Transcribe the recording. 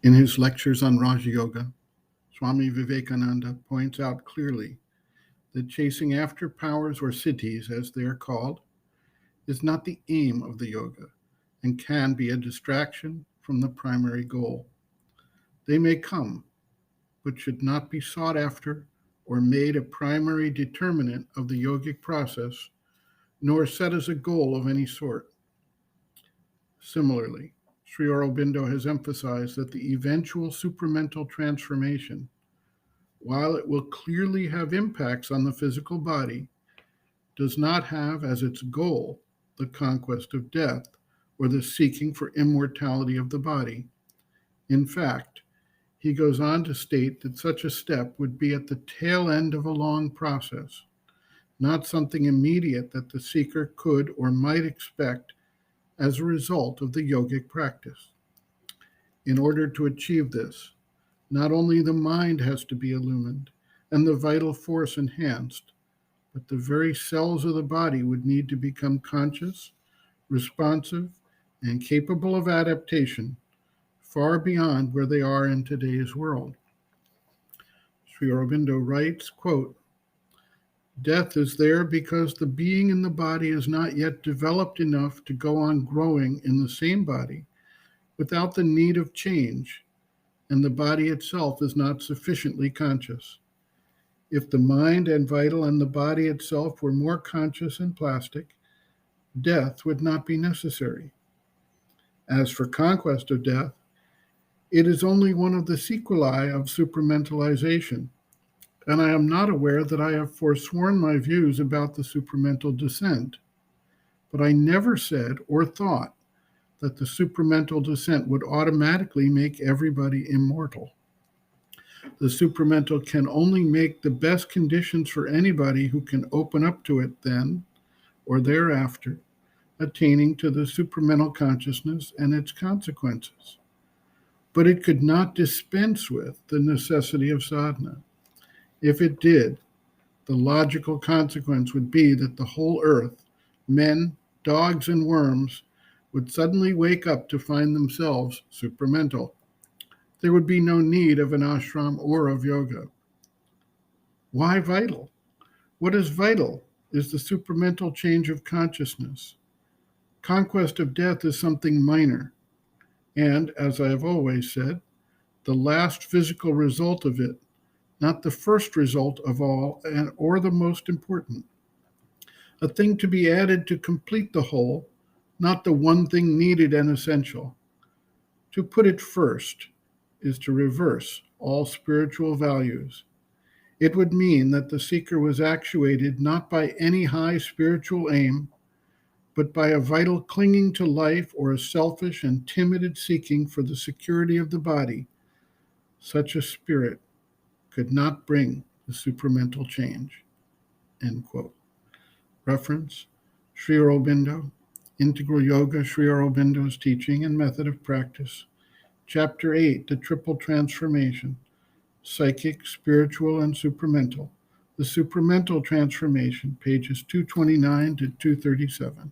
In his lectures on Raja Yoga, Swami Vivekananda points out clearly that chasing after powers or siddhis, as they are called, is not the aim of the yoga and can be a distraction from the primary goal. They may come, but should not be sought after or made a primary determinant of the yogic process, nor set as a goal of any sort. Similarly, Sri Aurobindo has emphasized that the eventual supramental transformation, while it will clearly have impacts on the physical body, does not have as its goal the conquest of death or the seeking for immortality of the body. In fact, he goes on to state that such a step would be at the tail end of a long process, not something immediate that the seeker could or might expect as a result of the yogic practice. In order to achieve this, not only the mind has to be illumined and the vital force enhanced, but the very cells of the body would need to become conscious, responsive, and capable of adaptation far beyond where they are in today's world. Sri Aurobindo writes, quote, "Death is there because the being in the body is not yet developed enough to go on growing in the same body without the need of change, and the body itself is not sufficiently conscious. If the mind and vital and the body itself were more conscious and plastic, death would not be necessary. As for conquest of death, it is only one of the sequelae of supramentalization, and I am not aware that I have forsworn my views about the supramental descent, but I never said or thought that the supramental descent would automatically make everybody immortal. The supramental can only make the best conditions for anybody who can open up to it then or thereafter, attaining to the supramental consciousness and its consequences. But it could not dispense with the necessity of sadhana. If it did, the logical consequence would be that the whole earth, men, dogs, and worms, would suddenly wake up to find themselves supramental. There would be no need of an ashram or of yoga. Why vital? What is vital is the supramental change of consciousness. Conquest of death is something minor, and, as I have always said, the last physical result of it, not the first result of all or the most important. A thing to be added to complete the whole, not the one thing needed and essential. To put it first is to reverse all spiritual values. It would mean that the seeker was actuated not by any high spiritual aim, but by a vital clinging to life or a selfish and timid seeking for the security of the body. Such a spirit could not bring the supramental change." End quote. Reference, Sri Aurobindo, Integral Yoga, Sri Aurobindo's Teaching and Method of Practice, Chapter 8, The Triple Transformation, Psychic, Spiritual, and Supramental. The Supramental Transformation, pages 229 to 237.